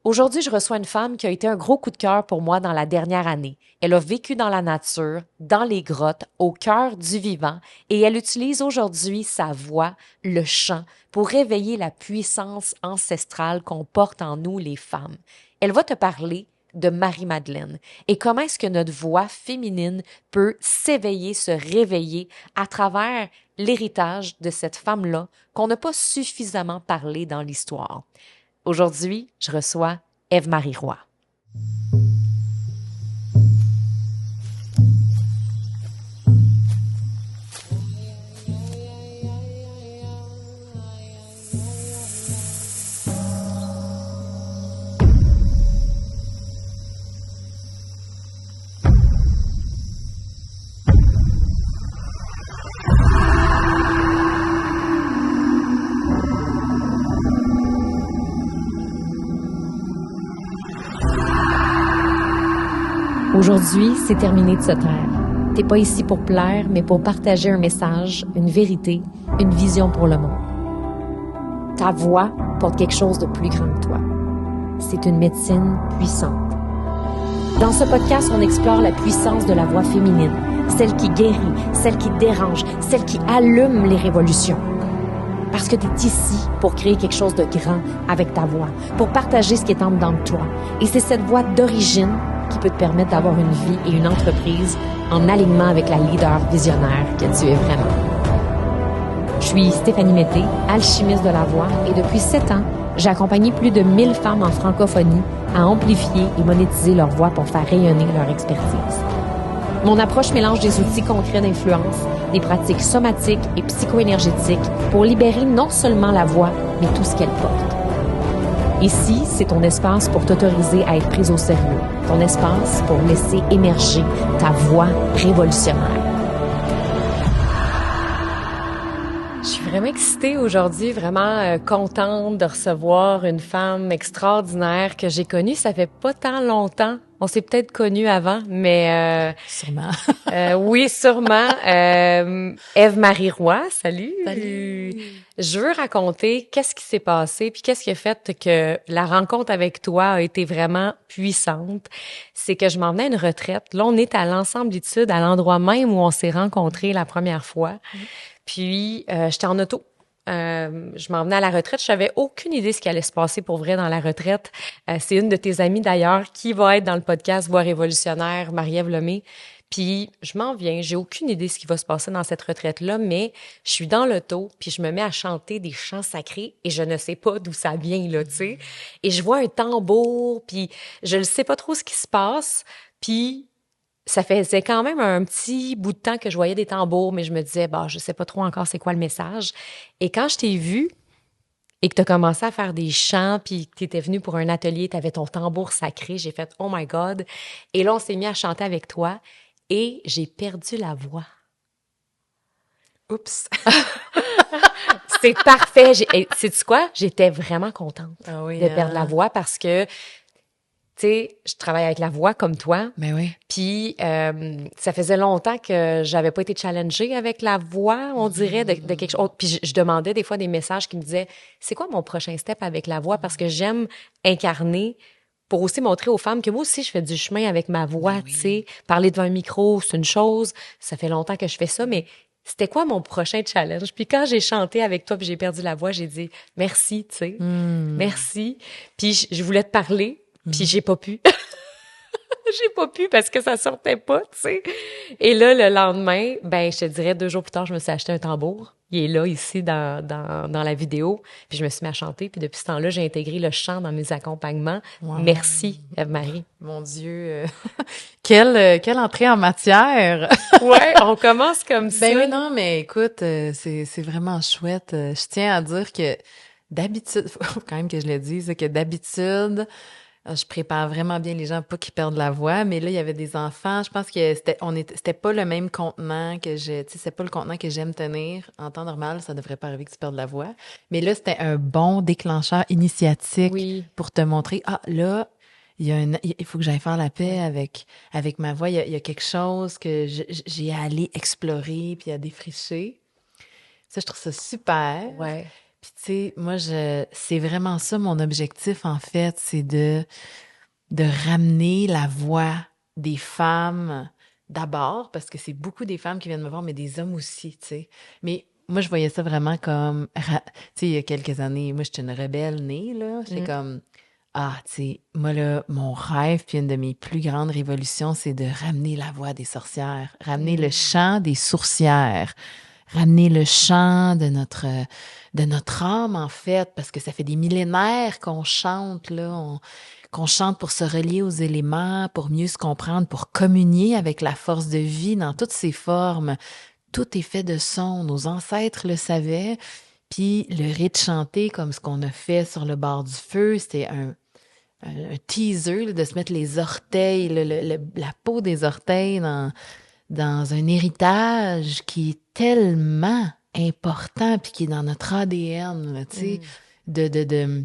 Aujourd'hui, je reçois une femme qui a été un gros coup de cœur pour moi dans la dernière année. Elle a vécu dans la nature, dans les grottes, au cœur du vivant, et elle utilise aujourd'hui sa voix, le chant, pour réveiller la puissance ancestrale qu'on porte en nous, les femmes. Elle va te parler de Marie-Madeleine et comment est-ce que notre voix féminine peut s'éveiller, se réveiller à travers l'héritage de cette femme-là qu'on n'a pas suffisamment parlé dans l'histoire. Aujourd'hui, je reçois Ève-Marie Roy. Aujourd'hui, c'est terminé de se taire. T'es pas ici pour plaire, mais pour partager un message, une vérité, une vision pour le monde. Ta voix porte quelque chose de plus grand que toi. C'est une médecine puissante. Dans ce podcast, on explore la puissance de la voix féminine, celle qui guérit, celle qui dérange, celle qui allume les révolutions. Parce que t'es ici pour créer quelque chose de grand avec ta voix, pour partager ce qui est en dedans de toi. Et c'est cette voix d'origine qui peut te permettre d'avoir une vie et une entreprise en alignement avec la leader visionnaire que tu es vraiment. Je suis Stéphanie Mété, alchimiste de la voix, et depuis 7 ans, j'ai accompagné plus de 1000 femmes en francophonie à amplifier et monétiser leur voix pour faire rayonner leur expertise. Mon approche mélange des outils concrets d'influence, des pratiques somatiques et psycho-énergétiques pour libérer non seulement la voix, mais tout ce qu'elle porte. Ici, c'est ton espace pour t'autoriser à être prise au sérieux, ton espace pour laisser émerger ta voix révolutionnaire. Je suis vraiment excitée aujourd'hui, vraiment contente de recevoir une femme extraordinaire que j'ai connue. Ça fait pas tant longtemps. On s'est peut-être connus avant, mais... Sûrement. Oui, sûrement. Ève-Marie Roy, salut. Salut. Je veux raconter qu'est-ce qui s'est passé, puis qu'est-ce qui a fait que la rencontre avec toi a été vraiment puissante. C'est que je m'en venais à une retraite. Là, on est à l'Ensemblitude, à l'endroit même où on s'est rencontrés la première fois. Puis, j'étais en auto. Je m'en venais à la retraite. Je savais aucune idée ce qui allait se passer pour vrai dans la retraite. C'est une de tes amies d'ailleurs qui va être dans le podcast Voix révolutionnaire, Marie-Ève Lemay. Puis je m'en viens, j'ai aucune idée ce qui va se passer dans cette retraite-là, mais je suis dans l'auto, puis je me mets à chanter des chants sacrés et je ne sais pas d'où ça vient, là, tu sais. Et je vois un tambour, puis je ne sais pas trop ce qui se passe, puis ça faisait quand même un petit bout de temps que je voyais des tambours, mais je me disais, bah, je sais pas trop encore c'est quoi le message. Et quand je t'ai vu et que tu as commencé à faire des chants, puis que tu étais venu pour un atelier, tu avais ton tambour sacré, j'ai fait « Oh my God! » Et là, on s'est mis à chanter avec toi et j'ai perdu la voix. Oups. C'est parfait. Sais-tu quoi? J'étais vraiment contente de perdre la hein? voix parce que tu sais, je travaille avec la voix comme toi. Ben oui. Puis, ça faisait longtemps que j'avais pas été challengée avec la voix, on dirait, de quelque chose. Puis, je demandais des fois des messages qui me disaient, c'est quoi mon prochain step avec la voix? Parce que j'aime incarner pour aussi montrer aux femmes que moi aussi, je fais du chemin avec ma voix, tu sais. Parler devant un micro, c'est une chose. Ça fait longtemps que je fais ça, mais c'était quoi mon prochain challenge? Puis quand j'ai chanté avec toi puis j'ai perdu la voix, j'ai dit merci, tu sais. Merci. Puis je voulais te parler. Puis j'ai pas pu. J'ai pas pu parce que ça sortait pas, tu sais. Et là, le lendemain, ben, je te dirais 2 jours plus tard, je me suis acheté un tambour. Il est là, ici, dans la vidéo. Puis je me suis mis à chanter. Puis depuis ce temps-là, j'ai intégré le chant dans mes accompagnements. Wow. Merci, Ève-Marie. Mon Dieu. Quelle entrée en matière. Ouais, on commence comme ça. Ben oui, non, mais écoute, c'est vraiment chouette. Je tiens à dire que d'habitude, faut quand même que je le dise, que d'habitude, je prépare vraiment bien les gens, pas qu'ils perdent la voix, mais là, il y avait des enfants. Je pense que c'était pas le même contenant que tu sais, c'est pas le contenant que j'aime tenir. En temps normal, ça devrait pas arriver que tu perdes la voix. Mais là, c'était un bon déclencheur initiatique pour te montrer, là, il faut que j'aille faire la paix avec ma voix. Il y a quelque chose que j'ai à aller explorer puis à défricher. Ça, je trouve ça super. Ouais. Puis tu sais, moi, c'est vraiment ça mon objectif, en fait, c'est de ramener la voix des femmes d'abord, parce que c'est beaucoup des femmes qui viennent me voir, mais des hommes aussi, tu sais. Mais moi, je voyais ça vraiment comme, tu sais, il y a quelques années, moi, j'étais une rebelle née, là. J'étais comme, ah, tu sais, moi, là, mon rêve, puis une de mes plus grandes révolutions, c'est de ramener la voix des sorcières, ramener le chant des sourcières, ramener le chant de notre âme, en fait, parce que ça fait des millénaires qu'on chante, là, qu'on chante pour se relier aux éléments, pour mieux se comprendre, pour communier avec la force de vie dans toutes ses formes. Tout est fait de son. Nos ancêtres le savaient. Puis le rite chanté, comme ce qu'on a fait sur le bord du feu, c'était un teaser là, de se mettre les orteils, la peau des orteils dans un héritage qui est tellement important puis qui est dans notre ADN, là, tu sais,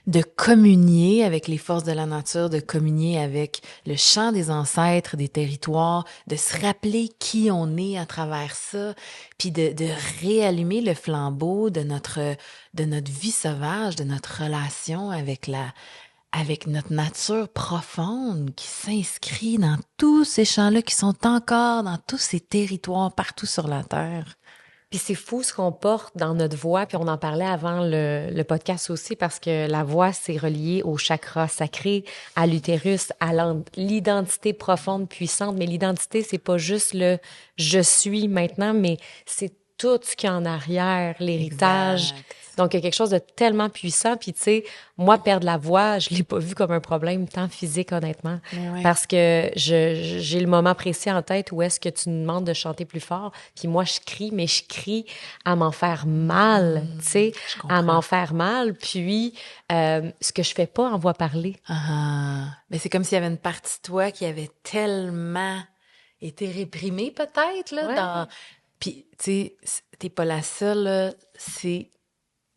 de communier avec les forces de la nature, de communier avec le chant des ancêtres, des territoires, de se rappeler qui on est à travers ça, puis de réallumer le flambeau de notre vie sauvage, de notre relation avec notre nature profonde qui s'inscrit dans tous ces champs-là qui sont encore dans tous ces territoires partout sur la Terre. Puis c'est fou ce qu'on porte dans notre voix, puis on en parlait avant le podcast aussi, parce que la voix, c'est relié au chakra sacré, à l'utérus, à l'identité profonde, puissante. Mais l'identité, c'est pas juste le « je suis maintenant », mais c'est tout ce qu'il y a en arrière, l'héritage. Exact. Donc, il y a quelque chose de tellement puissant. Puis, tu sais, moi, perdre la voix, je l'ai pas vu comme un problème tant physique, honnêtement. Ouais. Parce que j'ai le moment précis en tête où est-ce que tu me demandes de chanter plus fort. Puis moi, je crie, mais je crie à m'en faire mal, tu sais, à m'en faire mal. Puis, ce que je fais pas en voix parlée. Mais c'est comme s'il y avait une partie de toi qui avait tellement été réprimée, peut-être, là, dans... Puis, tu sais, t'es pas la seule, là. C'est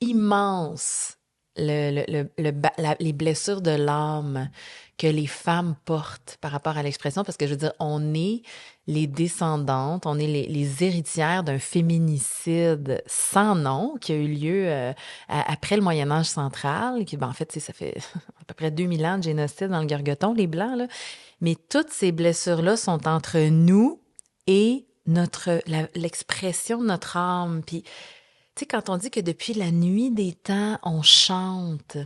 immense les blessures de l'âme que les femmes portent par rapport à l'expression, parce que je veux dire, on est les descendantes, on est les héritières d'un féminicide sans nom qui a eu lieu après le Moyen-Âge central, qui, en fait, ça fait à peu près 2000 ans de génocide dans le Gorgoton, les Blancs, là. Mais toutes ces blessures-là sont entre nous et l'expression de notre âme. Puis, tu sais, quand on dit que depuis la nuit des temps, on chante,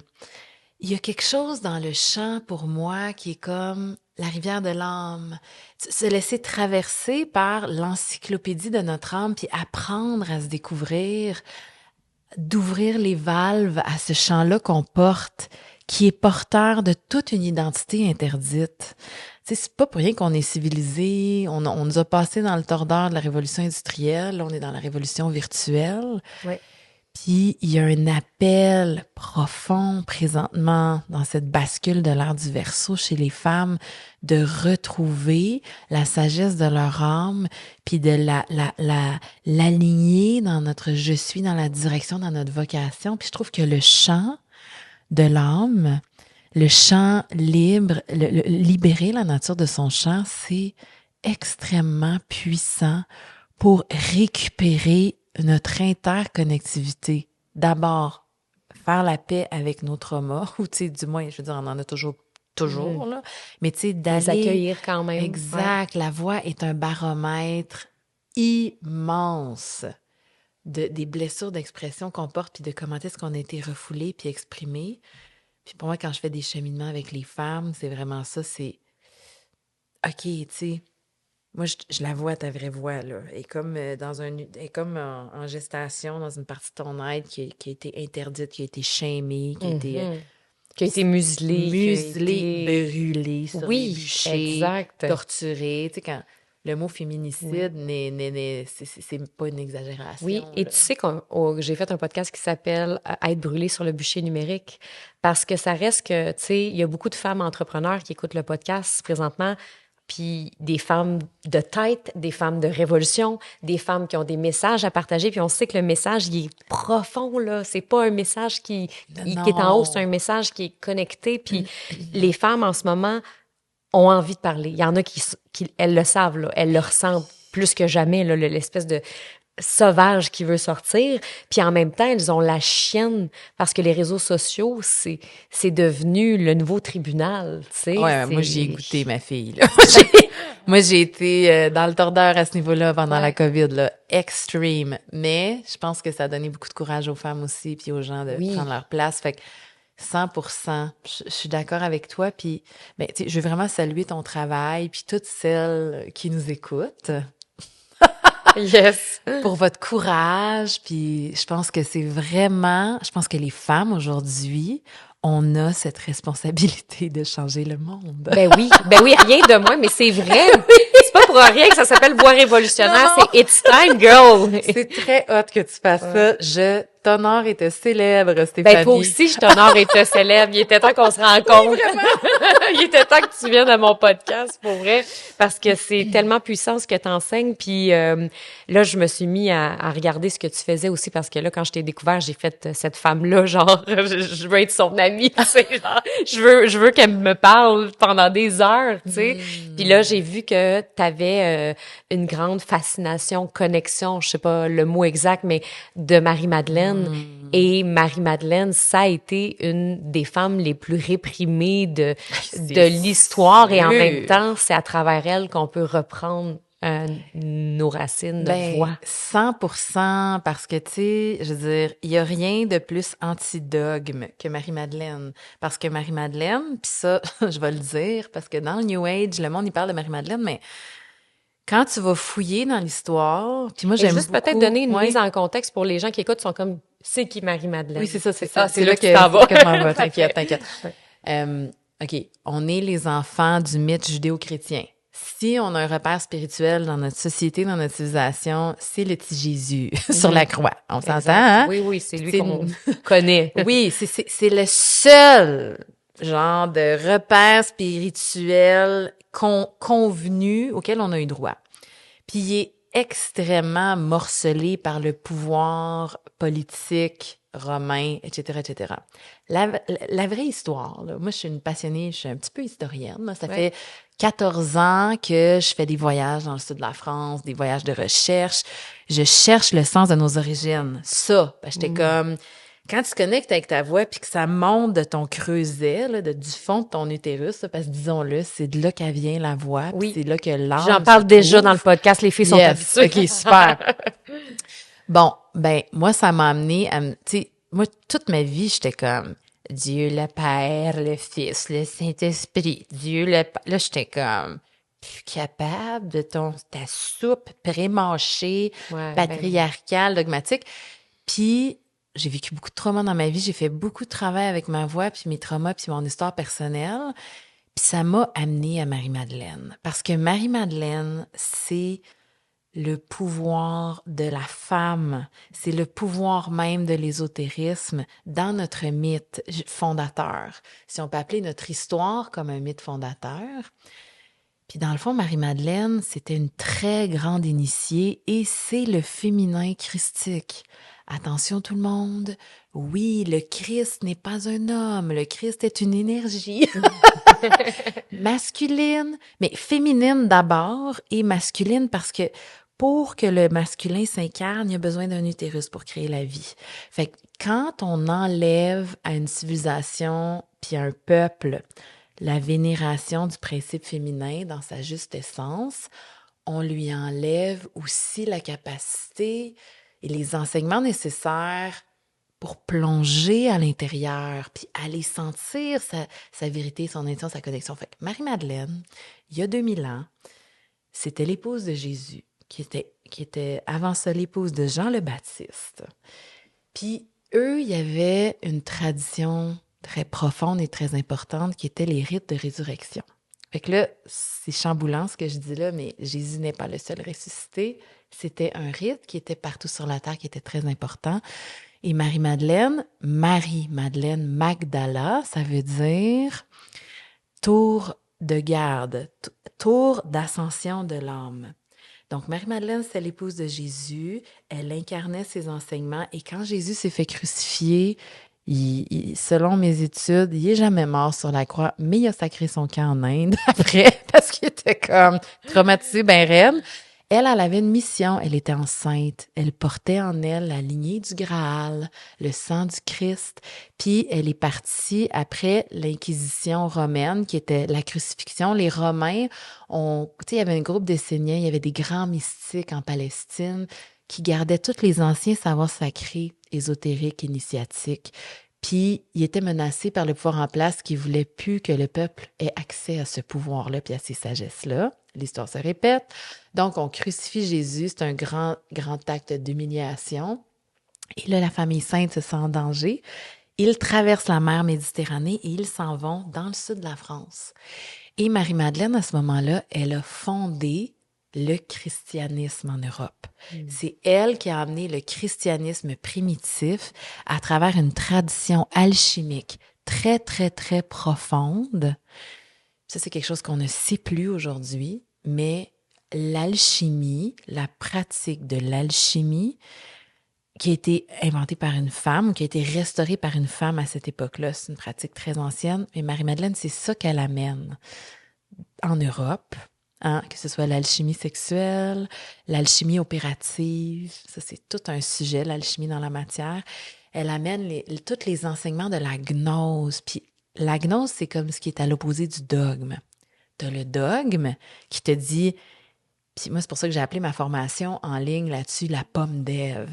il y a quelque chose dans le chant pour moi qui est comme la rivière de l'âme. Se laisser traverser par l'encyclopédie de notre âme, puis apprendre à se découvrir, d'ouvrir les valves à ce chant-là qu'on porte, qui est porteur de toute une identité interdite. Tu sais, c'est pas pour rien qu'on est civilisé. On nous a passé dans le tordeur de la révolution industrielle. Là, on est dans la révolution virtuelle. Ouais. Puis, il y a un appel profond présentement dans cette bascule de l'ère du Verseau chez les femmes de retrouver la sagesse de leur âme, puis de l'aligner dans notre je suis, dans la direction, dans notre vocation. Puis je trouve que le chant de l'âme, le chant libre, libérer la nature de son chant, c'est extrêmement puissant pour récupérer notre interconnectivité. D'abord, faire la paix avec nos traumas, ou tu sais, du moins, je veux dire, on en a toujours, là, mais tu sais, d'aller... Les accueillir quand même. Exact. Ouais. La voix est un baromètre immense des blessures d'expression qu'on porte, puis de comment est-ce qu'on a été refoulé puis exprimé. Puis pour moi, quand je fais des cheminements avec les femmes, c'est vraiment ça, c'est... OK, tu sais, moi, je la vois, ta vraie voix, là. Elle est comme, en gestation, dans une partie de ton être qui a été interdite, qui a été shamée, qui a été muselée, brûlée sur les bûchers, exact. torturée. Tu sais, quand le mot féminicide, c'est pas une exagération. Oui, et là. tu sais que j'ai fait un podcast qui s'appelle « Être brûlée sur le bûcher numérique », parce que ça reste que, tu sais, il y a beaucoup de femmes entrepreneurs qui écoutent le podcast présentement, puis des femmes de tête, des femmes de révolution, des femmes qui ont des messages à partager, puis on sait que le message, il est profond, là. C'est pas un message qui est en haut, c'est un message qui est connecté, puis les femmes, en ce moment, ont envie de parler. Il y en a qui elles le savent, là, elles le ressentent plus que jamais, là, l'espèce de sauvage qui veut sortir, puis en même temps, elles ont la chienne parce que les réseaux sociaux, c'est devenu le nouveau tribunal, tu sais. Ouais, moi, j'y ai goûté, ma fille, là. Moi, j'ai été dans le tordeur à ce niveau-là pendant la COVID, là. Extreme. Mais je pense que ça a donné beaucoup de courage aux femmes aussi, puis aux gens de prendre leur place. Fait que 100%, je suis d'accord avec toi. Puis, ben, tu sais, je veux vraiment saluer ton travail, puis toutes celles qui nous écoutent. Yes. Pour votre courage, puis je pense que les femmes aujourd'hui, on a cette responsabilité de changer le monde. Ben oui, rien de moins, mais c'est vrai. C'est pas pour rien que ça s'appelle Voix révolutionnaire, c'est It's time, girl. C'est très hot que tu fasses ça. Je t'honore et te célèbre, Stéphanie. Ben toi aussi, je t'honore et te célèbre. Il était temps qu'on se rencontre. Il était temps que tu viennes à mon podcast, pour vrai, parce que c'est tellement puissant ce que t'enseignes. Puis là, je me suis mis à regarder ce que tu faisais aussi, parce que là, quand je t'ai découvert, j'ai fait cette femme-là, genre, je veux être son amie, tu sais, genre, je veux qu'elle me parle pendant des heures, tu sais. Puis là, j'ai vu que t'avais une grande fascination, connexion, je sais pas le mot exact, mais de Marie-Madeleine. Et Marie-Madeleine, ça a été une des femmes les plus réprimées de l'histoire. Et en même temps, c'est à travers elle qu'on peut reprendre nos racines, notre voix. 100%, parce que, tu sais, je veux dire, il y a rien de plus anti-dogme que Marie-Madeleine. Parce que Marie-Madeleine, puis ça, je vais le dire, parce que dans le New Age, le monde, il parle de Marie-Madeleine, mais quand tu vas fouiller dans l'histoire, puis moi, j'aime juste beaucoup... peut-être donner une mise en contexte pour les gens qui écoutent, sont comme, c'est qui Marie-Madeleine? Oui, c'est ça. C'est là que tu t'en vas. Que je m'en vais, t'inquiète. OK, on est les enfants du mythe judéo-chrétien. Si on a un repère spirituel dans notre société, dans notre civilisation, c'est le petit Jésus sur la croix. On s'entend, hein? Oui, c'est lui qu'on connaît. Oui, c'est le seul genre de repère spirituel convenu auquel on a eu droit. Puis il est extrêmement morcelé par le pouvoir politique romain, etc., etc. La vraie histoire, là, moi, je suis une passionnée, je suis un petit peu historienne. Là, ça fait 14 ans que je fais des voyages dans le sud de la France, des voyages de recherche. Je cherche le sens de nos origines. Ça, j'étais comme... Quand tu connectes avec ta voix puis que ça monte de ton creuset, là, du fond de ton utérus, là, parce que disons-le, c'est de là qu'elle vient la voix, puis c'est là que l'âme. J'en parle déjà dans le podcast, les filles sont habituées. OK, super. Bon, ben moi, ça m'a amené à... Tu sais, moi, toute ma vie, j'étais comme Dieu le Père, le Fils, le Saint-Esprit, Dieu le... Là, j'étais comme plus capable de ta soupe pré-mâchée, patriarcale, dogmatique. Puis... j'ai vécu beaucoup de traumas dans ma vie, j'ai fait beaucoup de travail avec ma voix, puis mes traumas, puis mon histoire personnelle. Puis ça m'a amenée à Marie-Madeleine. Parce que Marie-Madeleine, c'est le pouvoir de la femme. C'est le pouvoir même de l'ésotérisme dans notre mythe fondateur. Si on peut appeler notre histoire comme un mythe fondateur. Puis dans le fond, Marie-Madeleine, c'était une très grande initiée et c'est le féminin christique. Attention tout le monde, oui, le Christ n'est pas un homme, le Christ est une énergie masculine, mais féminine d'abord et masculine parce que pour que le masculin s'incarne, il y a besoin d'un utérus pour créer la vie. Fait que quand on enlève à une civilisation puis à un peuple la vénération du principe féminin dans sa juste essence, on lui enlève aussi la capacité et les enseignements nécessaires pour plonger à l'intérieur, puis aller sentir sa vérité, son intuition, sa connexion. Fait que Marie-Madeleine, il y a 2000 ans, c'était l'épouse de Jésus, qui était avant ça l'épouse de Jean le Baptiste. Puis eux, il y avait une tradition très profonde et très importante qui était les rites de résurrection. Fait que là, c'est chamboulant ce que je dis là, mais Jésus n'est pas le seul ressuscité. C'était un rite qui était partout sur la terre, qui était très important. Et Marie-Madeleine Magdala, ça veut dire tour de garde, tour d'ascension de l'âme. Donc, Marie-Madeleine, c'est l'épouse de Jésus. Elle incarnait ses enseignements. Et quand Jésus s'est fait crucifier, selon mes études, il est jamais mort sur la croix, mais il a sacré son camp en Inde après, parce qu'il était comme traumatisé, ben raide. Elle avait une mission, elle était enceinte, elle portait en elle la lignée du Graal, le sang du Christ, puis elle est partie après l'Inquisition romaine, qui était la crucifixion. Les Romains, il y avait un groupe d'Esséniens, il y avait des grands mystiques en Palestine qui gardaient tous les anciens savoirs sacrés, ésotériques, initiatiques, puis ils étaient menacés par le pouvoir en place qui voulait plus que le peuple ait accès à ce pouvoir-là puis à ces sagesses-là. L'histoire se répète. Donc, on crucifie Jésus. C'est un grand, grand acte d'humiliation. Et là, la famille sainte se sent en danger. Ils traversent la mer Méditerranée et ils s'en vont dans le sud de la France. Et Marie-Madeleine, à ce moment-là, elle a fondé le christianisme en Europe. C'est elle qui a amené le christianisme primitif à travers une tradition alchimique très, très, très profonde. Ça, c'est quelque chose qu'on ne sait plus aujourd'hui, mais l'alchimie, la pratique de l'alchimie, qui a été inventée par une femme, qui a été restaurée par une femme à cette époque-là, c'est une pratique très ancienne, mais Marie-Madeleine, c'est ça qu'elle amène en Europe. Que ce soit l'alchimie sexuelle, l'alchimie opérative, ça c'est tout un sujet, l'alchimie dans la matière. Elle amène tous les enseignements de la gnose. Puis la gnose, c'est comme ce qui est à l'opposé du dogme. Tu as le dogme qui te dit, puis moi c'est pour ça que j'ai appelé ma formation en ligne là-dessus la pomme d'Ève.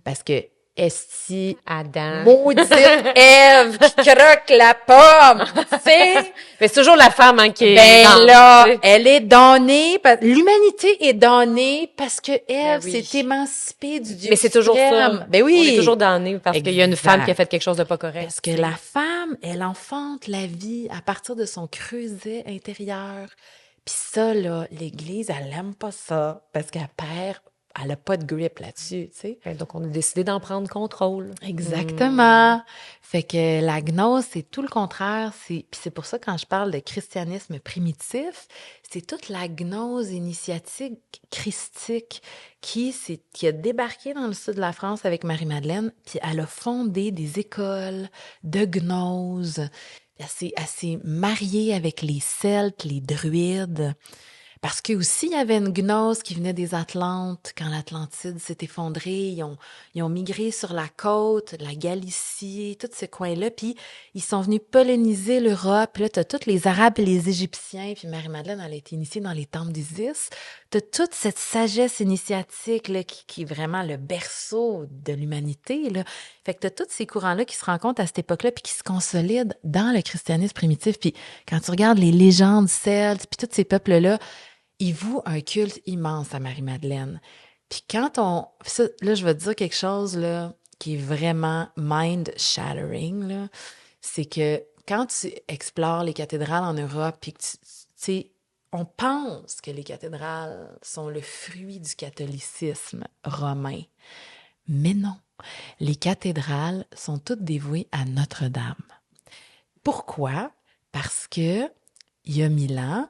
Parce que esti, Adam. maudite Ève qui croque la pomme, tu sais. Mais c'est toujours la femme qui est Ben là, tu sais. elle est donnée, l'humanité est donnée parce que Ève oui. s'est émancipée du Dieu Mais c'est toujours suprême. ça. Ben oui. On est toujours damnés parce qu'il y a une Exact. femme qui a fait quelque chose de pas correct. Parce que la femme, elle enfante la vie à partir de son creuset intérieur. Puis ça, là, l'Église, elle aime pas ça parce qu'elle perd, elle a pas de grip là-dessus, tu sais. Ben, donc, on a décidé d'en prendre contrôle. Exactement. Fait que la gnose, c'est tout le contraire. Puis c'est pour ça, quand je parle de christianisme primitif, c'est toute la gnose initiatique christique qui a débarqué dans le sud de la France avec Marie-Madeleine, puis elle a fondé des écoles de gnose. Elle s'est mariée avec les Celtes, les Druides. Parce que aussi, il y avait une gnose qui venait des Atlantes. Quand l'Atlantide s'est effondrée, ils ont migré sur la côte, la Galicie, tout ce coin-là, puis ils sont venus polliniser l'Europe. Puis là, t'as tous les Arabes et les Égyptiens, puis Marie-Madeleine, elle a été initiée dans les temples d'Isis. T'as toute cette sagesse initiatique là, qui est vraiment le berceau de l'humanité, là. Fait que t'as tous ces courants-là qui se rencontrent à cette époque-là, puis qui se consolident dans le christianisme primitif. Puis quand tu regardes les légendes celtes, puis tous ces peuples-là, ils vouent un culte immense à Marie-Madeleine. Puis quand là, je vais te dire quelque chose là, qui est vraiment mind-shattering, là, c'est que quand tu explores les cathédrales en Europe, puis que tu sais, on pense que les cathédrales sont le fruit du catholicisme romain. Mais non, les cathédrales sont toutes dévouées à Notre-Dame. Pourquoi? Parce que il y a 1000 ans,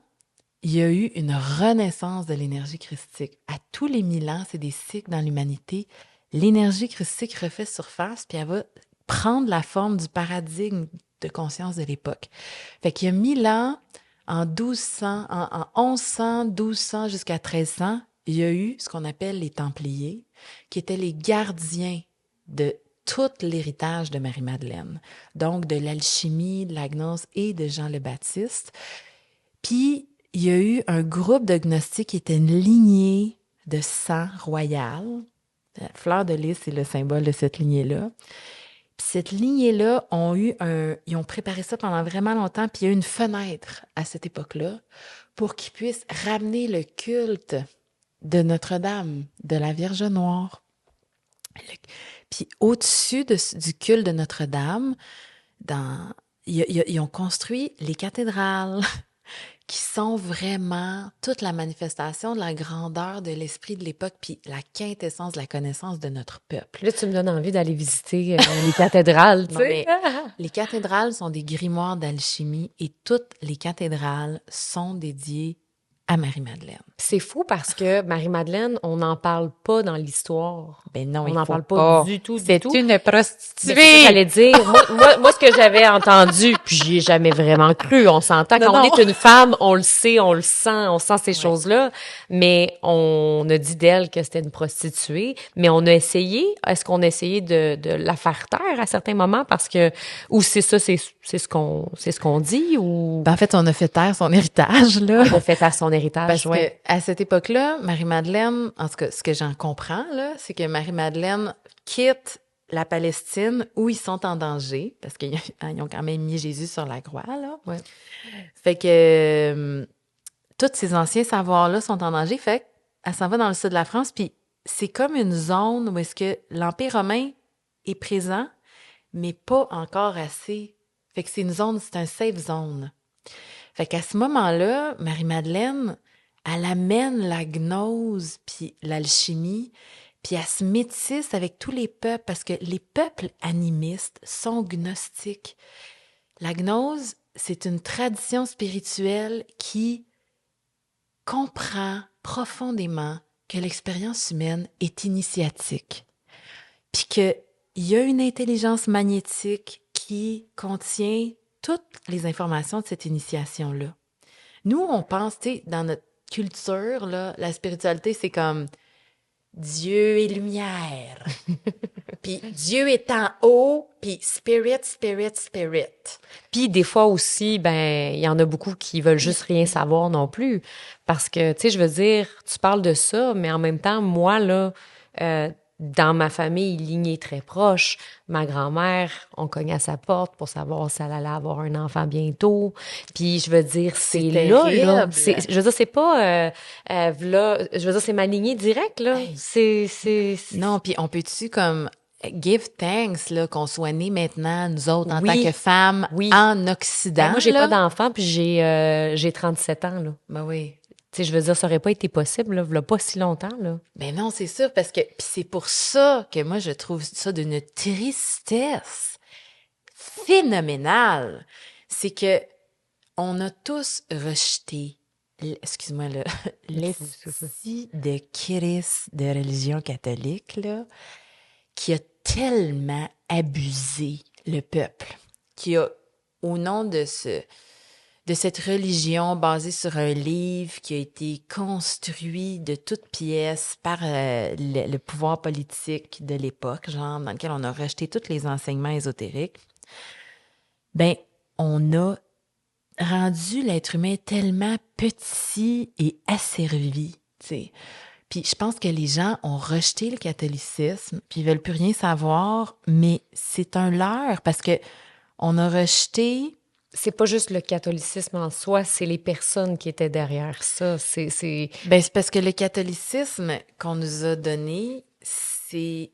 il y a eu une renaissance de l'énergie christique. À tous les 1000 ans, c'est des cycles dans l'humanité. L'énergie christique refait surface, puis elle va prendre la forme du paradigme de conscience de l'époque. Fait qu'il y a 1000 ans, en 1100, 1200 jusqu'à 1300, il y a eu ce qu'on appelle les Templiers, qui étaient les gardiens de tout l'héritage de Marie-Madeleine. Donc, de l'alchimie, de la gnose et de Jean le Baptiste. Puis, il y a eu un groupe de gnostiques qui était une lignée de sang royal. La fleur de lys, c'est le symbole de cette lignée-là. Puis cette lignée-là, ils ont préparé ça pendant vraiment longtemps, puis il y a eu une fenêtre à cette époque-là pour qu'ils puissent ramener le culte de Notre-Dame, de la Vierge Noire. Puis au-dessus du culte de Notre-Dame, ils ont construit les cathédrales, qui sont vraiment toute la manifestation de la grandeur de l'esprit de l'époque puis la quintessence de la connaissance de notre peuple. Là, tu me donnes envie d'aller visiter les cathédrales, tu Non, sais. mais les cathédrales sont des grimoires d'alchimie et toutes les cathédrales sont dédiées à Marie-Madeleine. C'est fou parce que Marie-Madeleine, on n'en parle pas dans l'histoire. Ben non, On il n'en faut parle pas. du tout, C'est du tout. une Mais c'est ça prostituée! que j'allais dire. Moi, ce que j'avais entendu, puis j'y ai jamais vraiment cru. On s'entend, Non, quand on non. est une femme, on le sait, on sent ces Ouais. choses-là. Mais on a dit d'elle que c'était une prostituée. Mais on a essayé. Est-ce qu'on a essayé de la faire taire à certains moments parce que, ou c'est ça, c'est ce qu'on dit, ou Ben, en fait, on a fait taire son héritage, là. on a fait faire son héritage, Parce ouais. que à cette époque-là, Marie-Madeleine, en tout cas, ce que j'en comprends, là, c'est que Marie-Madeleine quitte la Palestine où ils sont en danger, parce qu'ils ont quand même mis Jésus sur la croix, là. Ouais. Fait que tous ces anciens savoirs-là sont en danger, fait qu'elle s'en va dans le sud de la France, puis c'est comme une zone où est-ce que l'Empire romain est présent, mais pas encore assez. Fait que c'est une zone, c'est un safe zone. Fait qu'à ce moment-là, Marie-Madeleine, elle amène la gnose puis l'alchimie, puis elle se métisse avec tous les peuples, parce que les peuples animistes sont gnostiques. La gnose, c'est une tradition spirituelle qui comprend profondément que l'expérience humaine est initiatique, puis qu'il y a une intelligence magnétique qui contient toutes les informations de cette initiation-là. Nous, on pense, tu sais, dans notre culture, là, la spiritualité, c'est comme Dieu est lumière, puis Dieu est en haut, puis spirit, spirit, spirit. Puis des fois aussi, ben, il y en a beaucoup qui veulent juste rien savoir non plus. Parce que, tu sais, je veux dire, tu parles de ça, mais en même temps, moi, là, dans ma famille, lignée très proche, ma grand-mère, on cognait à sa porte pour savoir si elle allait avoir un enfant bientôt. Puis je veux dire, c'est là. terrible. Je veux dire, c'est pas là, je veux dire, c'est ma lignée directe, là. Hey. C'est Non, puis on peut-tu comme give thanks là qu'on soit nés maintenant nous autres en Oui. tant que femmes Oui. en Occident. Ben, moi, j'ai là. pas d'enfant, puis j'ai 37 ans, là. Ben oui. Tu sais, je veux dire, ça aurait pas été possible, là, v'là pas si longtemps, là. Ben non, c'est sûr, parce que puis c'est pour ça que moi je trouve ça d'une tristesse phénoménale. C'est que on a tous rejeté, excuse-moi, l'esprit de Christ de religion catholique là, qui a tellement abusé le peuple, qui a au nom de cette religion basée sur un livre qui a été construit de toutes pièces par le pouvoir politique de l'époque, genre dans lequel on a rejeté tous les enseignements ésotériques, ben on a rendu l'être humain tellement petit et asservi, tu sais. Puis je pense que les gens ont rejeté le catholicisme, puis ils veulent plus rien savoir, mais c'est un leurre parce que on a rejeté. C'est pas juste le catholicisme en soi, c'est les personnes qui étaient derrière ça. Ben, c'est parce que le catholicisme qu'on nous a donné, c'est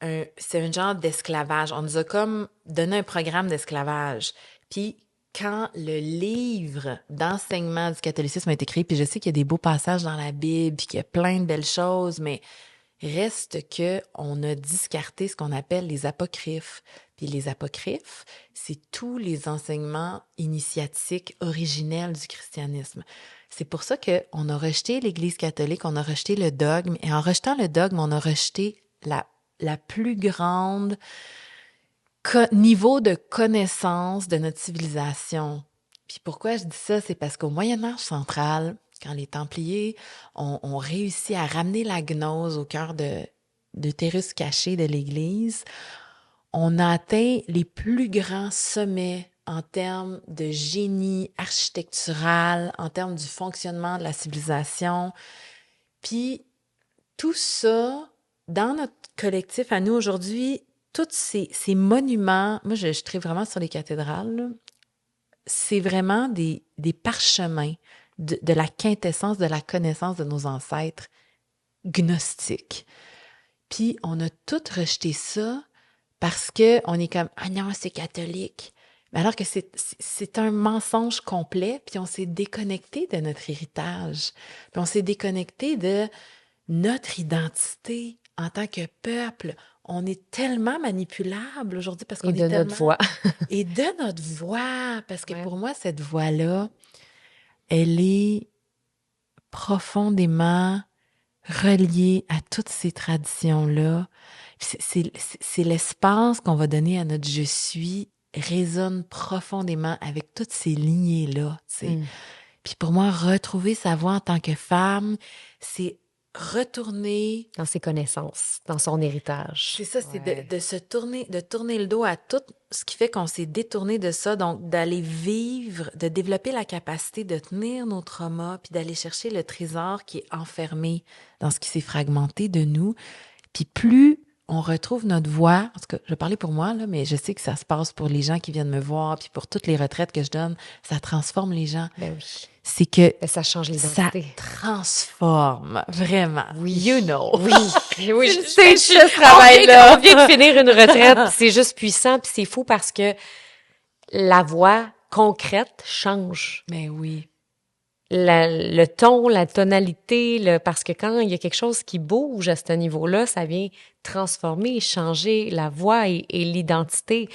un genre d'esclavage. On nous a comme donné un programme d'esclavage. Puis quand le livre d'enseignement du catholicisme a été écrit, puis je sais qu'il y a des beaux passages dans la Bible, puis qu'il y a plein de belles choses, mais reste que on a discarté ce qu'on appelle les apocryphes. Puis les apocryphes, c'est tous les enseignements initiatiques originels du christianisme. C'est pour ça qu'on a rejeté l'Église catholique, on a rejeté le dogme, et en rejetant le dogme, on a rejeté la plus grande niveau de connaissance de notre civilisation. Puis pourquoi je dis ça? C'est parce qu'au Moyen-Âge central, quand les Templiers ont réussi à ramener la gnose au cœur de terrus cachés de l'Église, on a atteint les plus grands sommets en termes de génie architectural, en termes du fonctionnement de la civilisation. Puis tout ça, dans notre collectif à nous aujourd'hui, tous ces monuments, moi je tripe vraiment sur les cathédrales, là, c'est vraiment des parchemins de la quintessence de la connaissance de nos ancêtres gnostiques. Puis on a tout rejeté ça parce que on est comme « Ah non, c'est catholique ». Mais alors que c'est un mensonge complet, puis on s'est déconnecté de notre héritage. Puis on s'est déconnecté de notre identité en tant que peuple. On est tellement manipulable aujourd'hui parce qu'on Et est de tellement... notre voix. Et de notre voix, parce que Ouais. pour moi, cette voix-là, elle est profondément relié à toutes ces traditions-là. C'est l'espace qu'on va donner à notre « je suis » résonne profondément avec toutes ces lignées-là, tu sais. Puis pour moi, retrouver sa voix en tant que femme, c'est retourner... Dans ses connaissances, dans son héritage. C'est ça, c'est de tourner le dos à tout ce qui fait qu'on s'est détourné de ça, donc d'aller vivre, de développer la capacité de tenir nos traumas, puis d'aller chercher le trésor qui est enfermé dans ce qui s'est fragmenté de nous. Puis plus on retrouve notre voix, en tout cas, je vais parler pour moi, là, mais je sais que ça se passe pour les gens qui viennent me voir, puis pour toutes les retraites que je donne, ça transforme les gens. Ben oui. C'est que ça change l'identité. Ça transforme, vraiment. Oui. You know. Oui, oui. C'est ce travail-là. On vient de finir une retraite, puis c'est juste puissant, puis c'est fou parce que la voix concrète change. Mais oui. Le ton, la tonalité, parce que quand il y a quelque chose qui bouge à ce niveau-là, ça vient transformer, changer la voix et l'identité.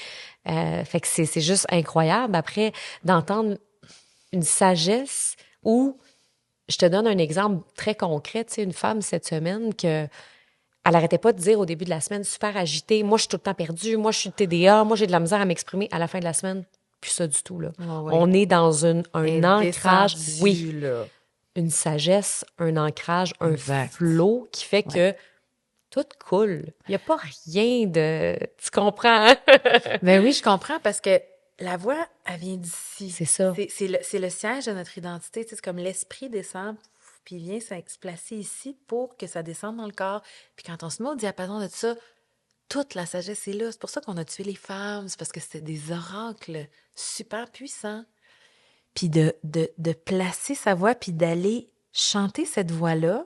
Fait que c'est juste incroyable après d'entendre une sagesse où, je te donne un exemple très concret, tu sais, une femme cette semaine que elle arrêtait pas de dire au début de la semaine, super agitée, moi je suis tout le temps perdue, moi je suis TDA, moi j'ai de la misère à m'exprimer. À la fin de la semaine, plus ça du tout, là. Oh, oui. On est dans un ancrage, oui, là. une sagesse, un ancrage, un flow qui fait que tout coule. Il n'y a pas rien de... Tu comprends? Hein? Ben oui, je comprends parce que la voix, elle vient d'ici. C'est ça. C'est le siège de notre identité. Tu sais, c'est comme l'esprit descend, puis vient se placer ici pour que ça descende dans le corps. Puis quand on se met au diapason de ça, toute la sagesse est là. C'est pour ça qu'on a tué les femmes. C'est parce que c'était des oracles super puissants. Puis de placer sa voix, puis d'aller chanter cette voix-là,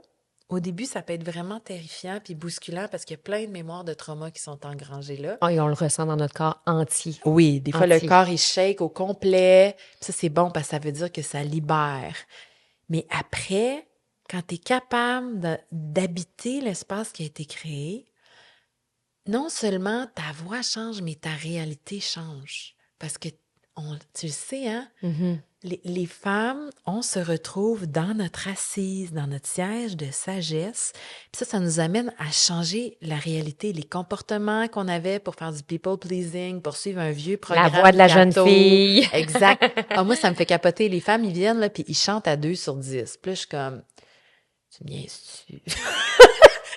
au début, ça peut être vraiment terrifiant puis bousculant parce qu'il y a plein de mémoires de trauma qui sont engrangées là. Oh, et on le ressent dans notre corps entier. Oui, des fois, le corps, il shake au complet. Ça, c'est bon parce que ça veut dire que ça libère. Mais après, quand tu es capable d'habiter l'espace qui a été créé, non seulement ta voix change, mais ta réalité change. Parce que, tu le sais, hein? Mm-hmm. Les femmes, on se retrouve dans notre assise, dans notre siège de sagesse. Puis ça nous amène à changer la réalité, les comportements qu'on avait pour faire du people pleasing, pour suivre un vieux programme. La voix de la jeune fille. Exact. Moi, ça me fait capoter. Les femmes, ils viennent, là, puis ils chantent à 2 sur 10. Puis là, je suis comme, tu me niaises-tu?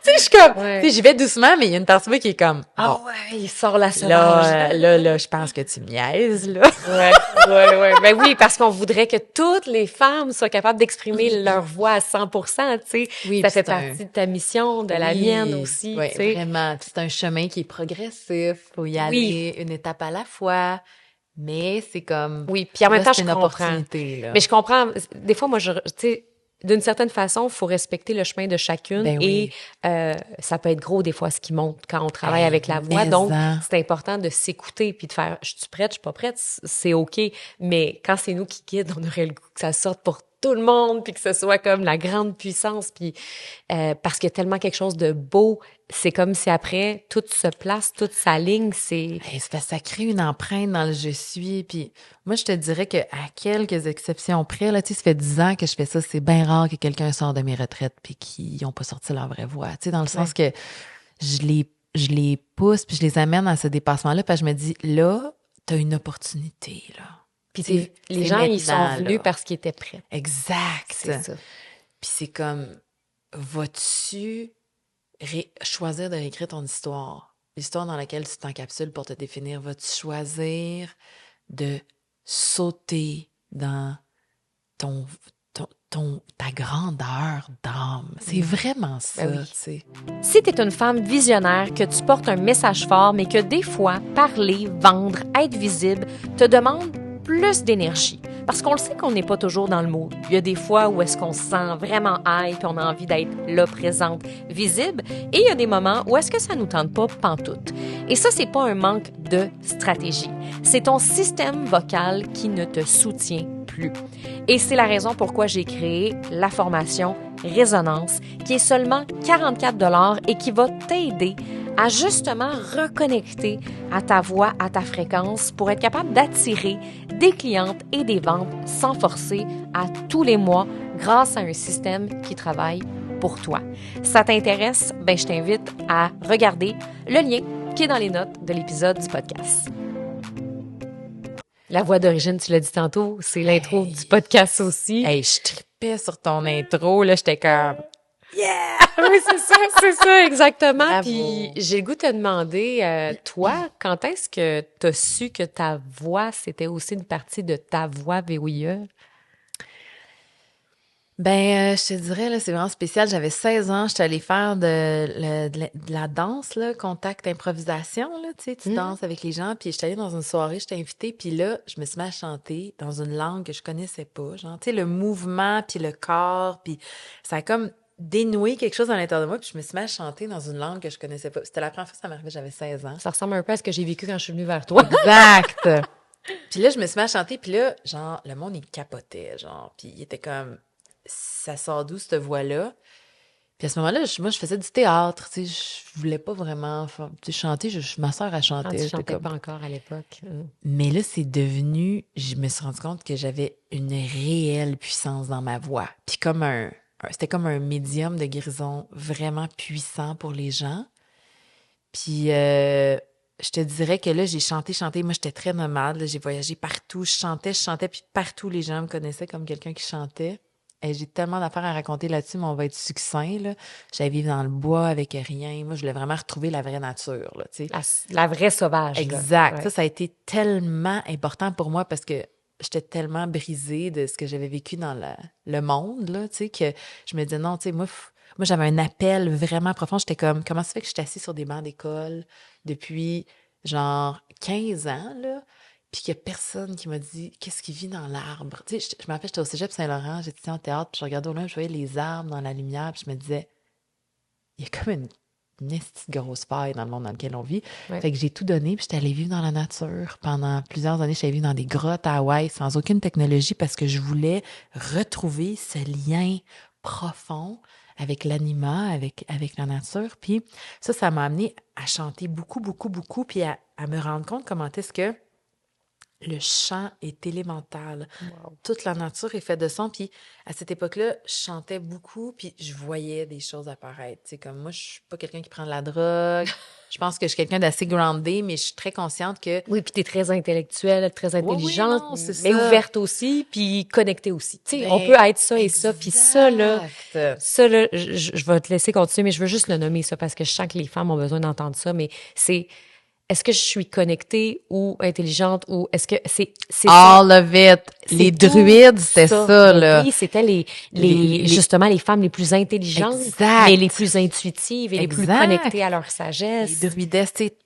Tu sais, je suis comme, tu sais, j'y vais doucement, mais il y a une partie de moi qui est comme, ah ouais, il sort la sauvage. Là, je pense que tu me niaises, là. Ouais. Ben oui, parce qu'on voudrait que toutes les femmes soient capables d'exprimer leur voix à 100%, tu sais. Oui, ça fait partie de ta mission, de la mienne aussi, oui, tu sais. Vraiment. C'est un chemin qui est progressif. Faut y aller une étape à la fois. Mais c'est comme... Oui, puis en même temps, je comprends. Opportunité, là. Mais je comprends. Des fois, moi, tu sais, d'une certaine façon, il faut respecter le chemin de chacune et ça peut être gros des fois ce qui monte quand on travaille avec la voix. Donc, c'est important de s'écouter puis de faire « je suis prête, je suis pas prête », c'est OK. Mais quand c'est nous qui guident, on aurait le goût que ça sorte pour tout le monde puis que ce soit comme la grande puissance. Puis parce qu'il y a tellement quelque chose de beau, c'est comme si après, tout se place, tout s'aligne, ça crée une empreinte dans le « je suis ». Puis moi, je te dirais qu'à quelques exceptions près, là, tu sais, ça fait 10 ans que je fais ça. C'est bien rare que quelqu'un sorte de mes retraites puis qu'ils n'ont pas sorti leur vraie voix. Tu sais, dans le sens que je les pousse puis je les amène à ce dépassement-là. Puis je me dis, là, t'as une opportunité, là. Puis les gens, ils sont venus parce qu'ils étaient prêts. Exact. C'est ça. Puis c'est comme, vas-tu choisir de réécrire ton histoire? L'histoire dans laquelle tu t'encapsules pour te définir. Vas-tu choisir de sauter dans ta grandeur d'âme? C'est vraiment ça, tu sais. Si tu es une femme visionnaire, que tu portes un message fort, mais que des fois, parler, vendre, être visible, te demande plus d'énergie. Parce qu'on le sait qu'on n'est pas toujours dans le mood. Il y a des fois où est-ce qu'on se sent vraiment hype, on a envie d'être là, présente, visible. Et il y a des moments où est-ce que ça nous tente pas pantoute. Et ça, c'est pas un manque de stratégie. C'est ton système vocal qui ne te soutient plus. Et c'est la raison pourquoi j'ai créé la formation Résonance, qui est seulement 44 $ et qui va t'aider à justement reconnecter à ta voix, à ta fréquence pour être capable d'attirer des clientes et des ventes sans forcer à tous les mois grâce à un système qui travaille pour toi. Ça t'intéresse? Ben, je t'invite à regarder le lien qui est dans les notes de l'épisode du podcast. La voix d'origine, tu l'as dit tantôt, c'est l'intro du podcast aussi. Hey, je tripais sur ton intro, là, j'étais comme... Yeah! Oui, c'est ça, exactement. Bravo. Puis j'ai le goût de te demander, toi, quand est-ce que tu as su que ta voix, c'était aussi une partie de ta voix VOIE? Ben, je te dirais, là, c'est vraiment spécial. J'avais 16 ans, j'étais allée faire de la danse, là, contact improvisation, là, tu sais, tu danses avec les gens, puis j'étais allée dans une soirée, j'étais invitée, puis là, je me suis mis à chanter dans une langue que je connaissais pas, genre, tu sais, le mouvement, puis le corps, puis ça a comme dénoué quelque chose à l'intérieur de moi, puis je me suis mis à chanter dans une langue que je connaissais pas. C'était la première fois que ça m'arrivait, j'avais 16 ans. Ça ressemble un peu à ce que j'ai vécu quand je suis venue vers toi. Exact! Puis là, je me suis mis à chanter, puis là, genre, le monde, il capotait, genre, puis il était comme... ça sort d'où cette voix-là? Puis à ce moment-là, moi, je faisais du théâtre, tu sais, je voulais pas vraiment chanter, ma sœur a chanté. Tu chantais pas encore à l'époque. Mais là, c'est devenu, je me suis rendu compte que j'avais une réelle puissance dans ma voix. Puis c'était comme un médium de guérison vraiment puissant pour les gens. Puis je te dirais que là, j'ai chanté. Moi, j'étais très nomade, là, j'ai voyagé partout, je chantais, puis partout, les gens me connaissaient comme quelqu'un qui chantait. Et j'ai tellement d'affaires à raconter là-dessus, mais on va être succinct, là. J'allais vivre dans le bois avec rien. Moi, je voulais vraiment retrouver la vraie nature, là, tu sais. La vraie sauvage. Exact. Là. Ouais. Ça a été tellement important pour moi parce que j'étais tellement brisée de ce que j'avais vécu dans le monde, là, tu sais, que je me disais, non, tu sais, moi, j'avais un appel vraiment profond. J'étais comme, comment ça fait que je suis assise sur des bancs d'école depuis, genre, 15 ans, là? Puis qu'il y a personne qui m'a dit qu'est-ce qui vit dans l'arbre. Tu sais, je me rappelle, j'étais au cégep Saint-Laurent, j'étais en théâtre, puis je regardais au loin, je voyais les arbres dans la lumière, puis je me disais, il y a comme une petite grosse faille dans le monde dans lequel on vit. Ouais. Fait que j'ai tout donné, puis j'étais allée vivre dans la nature. Pendant plusieurs années, j'étais allée vivre dans des grottes à Hawaï sans aucune technologie parce que je voulais retrouver ce lien profond avec l'anima, avec la nature. Puis ça m'a amené à chanter beaucoup, beaucoup, beaucoup, puis à me rendre compte comment est-ce que le chant est élémental. Wow. Toute la nature est faite de son. Puis à cette époque-là, je chantais beaucoup, puis je voyais des choses apparaître. Tu sais, comme moi, je suis pas quelqu'un qui prend de la drogue. Je pense que je suis quelqu'un d'assez groundé, mais je suis très consciente que... Oui, puis t'es très intellectuelle, très intelligente, oui, non, mais ouverte aussi, puis connectée aussi. Tu sais, on peut être ça et ça, puis ça, là, je vais te laisser continuer, mais je veux juste le nommer ça, parce que je sens que les femmes ont besoin d'entendre ça, mais c'est... Est-ce que je suis connectée ou intelligente ou est-ce que c'est all ça? Of it. Les druides, c'était ça, là. Oui, c'était justement les femmes les plus intelligentes, exact. mais les plus intuitives et les plus connectées à leur sagesse. Les druides, c'est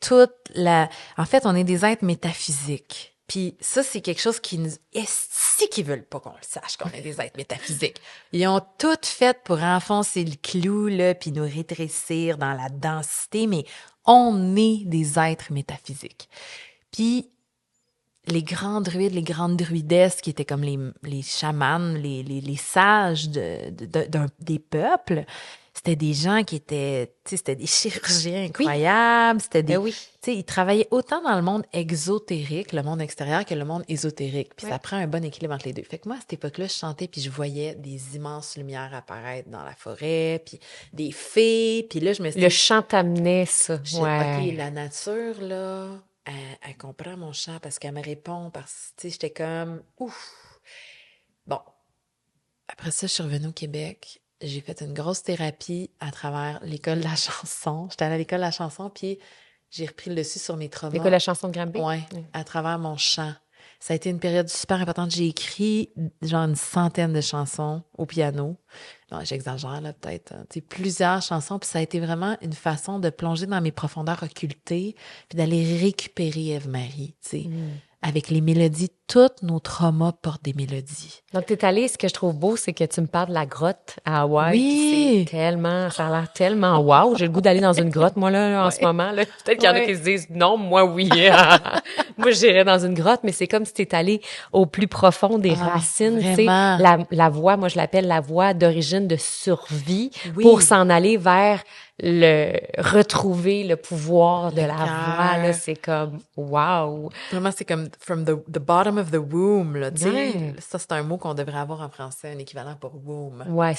en fait, on est des êtres métaphysiques. Puis ça, c'est quelque chose qui nous... Est-ce qu'ils veulent pas qu'on le sache, qu'on est des êtres métaphysiques? Ils ont tout fait pour enfoncer le clou, là, puis nous rétrécir dans la densité, mais on est des êtres métaphysiques. Puis les grands druides, les grandes druidesses qui étaient comme les chamans, les sages des peuples, c'était des gens qui étaient, tu sais, c'était des chirurgiens incroyables, c'était des, tu sais, ils travaillaient autant dans le monde exotérique, le monde extérieur, que le monde ésotérique. Puis ça prend un bon équilibre entre les deux. Fait que moi, à cette époque-là, je chantais, puis je voyais des immenses lumières apparaître dans la forêt, puis des fées, puis là, je me suis dit... Le chant t'amenait ça. OK, la nature, là, elle comprend mon chant parce qu'elle me répond, parce que, tu sais, j'étais comme, ouf. Bon. Après ça, je suis revenue au Québec. J'ai fait une grosse thérapie à travers l'école de la chanson. J'étais allée à l'école de la chanson, puis j'ai repris le dessus sur mes traumas. L'école de la chanson de Granby? Oui, à travers mon chant. Ça a été une période super importante. J'ai écrit genre une centaine de chansons au piano. Non, j'exagère là peut-être. Hein. Plusieurs chansons, puis ça a été vraiment une façon de plonger dans mes profondeurs occultées, puis d'aller récupérer Ève-Marie, tu sais. Avec les mélodies, tous nos traumas portent des mélodies. Donc, t'es allée, ce que je trouve beau, c'est que tu me parles de la grotte à Hawaï. Oui! C'est tellement, ça a l'air tellement wow. J'ai le goût d'aller dans une grotte, moi, là, en ce moment, là. Peut-être qu'il y en a qui se disent, non, moi, oui. Moi, j'irais dans une grotte, mais c'est comme si t'es allée au plus profond des racines, tu sais. La voie, moi, je l'appelle la voie d'origine de survie pour s'en aller vers retrouver le pouvoir de Le la cœur. voix, là, c'est comme wow. Vraiment, c'est comme from the bottom of the womb, là, tu sais. Ouais. Ça, c'est un mot qu'on devrait avoir en français, un équivalent pour womb. Ouais,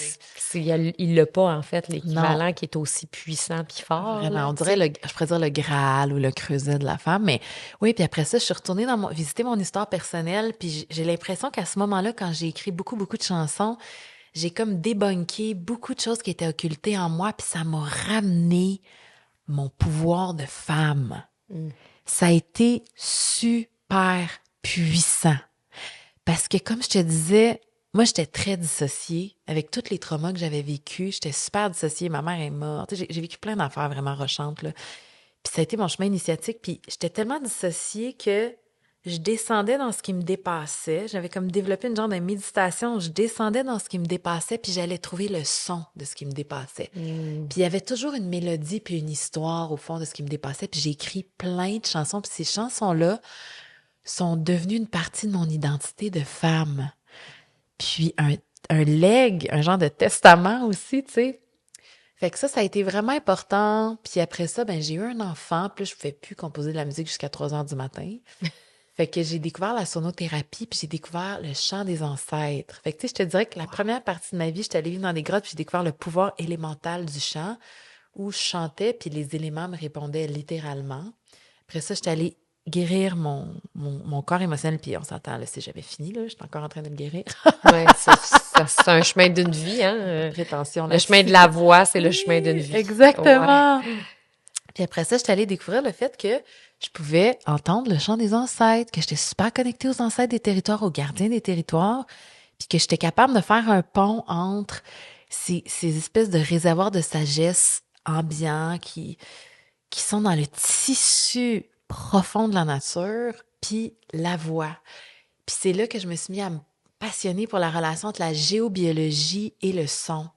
il l'a pas, en fait, Non. l'équivalent qui est aussi puissant puis fort. Vraiment, là, on tu dirait sais. je pourrais dire le Graal ou le creuset de la femme, mais oui, puis après ça, je suis retournée visiter mon histoire personnelle, puis j'ai l'impression qu'à ce moment-là, quand j'ai écrit beaucoup, beaucoup de chansons, j'ai comme débunké beaucoup de choses qui étaient occultées en moi, puis ça m'a ramené mon pouvoir de femme. Ça a été super puissant. Parce que comme je te disais, moi, j'étais très dissociée avec tous les traumas que j'avais vécus. J'étais super dissociée. Ma mère est morte. Tu sais, j'ai vécu plein d'affaires vraiment rochantes, là. Puis ça a été mon chemin initiatique. Puis j'étais tellement dissociée que je descendais dans ce qui me dépassait. J'avais comme développé une genre de méditation. Je descendais dans ce qui me dépassait, puis j'allais trouver le son de ce qui me dépassait. Puis il y avait toujours une mélodie puis une histoire au fond de ce qui me dépassait. Puis j'ai écrit plein de chansons. Puis ces chansons-là sont devenues une partie de mon identité de femme. Puis un legs, un genre de testament aussi, tu sais. Fait que ça a été vraiment important. Puis après ça, ben j'ai eu un enfant. Puis là, je ne pouvais plus composer de la musique jusqu'à 3 heures du matin. Fait que j'ai découvert la sonothérapie, puis j'ai découvert le chant des ancêtres. Fait que, tu sais, je te dirais que la première partie de ma vie, j'étais allée vivre dans des grottes, puis j'ai découvert le pouvoir élémental du chant, où je chantais, puis les éléments me répondaient littéralement. Après ça, j'étais allée guérir mon corps émotionnel, puis on s'entend, là, c'est jamais fini, là, j'étais encore en train de le guérir. Ouais, c'est un chemin d'une vie, hein. Prétention, Le chemin de la voix, c'est le chemin d'une vie. Exactement. Ouais. Puis après ça, j'étais allée découvrir le fait que je pouvais entendre le chant des ancêtres, que j'étais super connectée aux ancêtres des territoires, aux gardiens des territoires, puis que j'étais capable de faire un pont entre ces espèces de réservoirs de sagesse ambiants qui sont dans le tissu profond de la nature, puis la voix. Puis c'est là que je me suis mis à me passionner pour la relation entre la géobiologie et le son.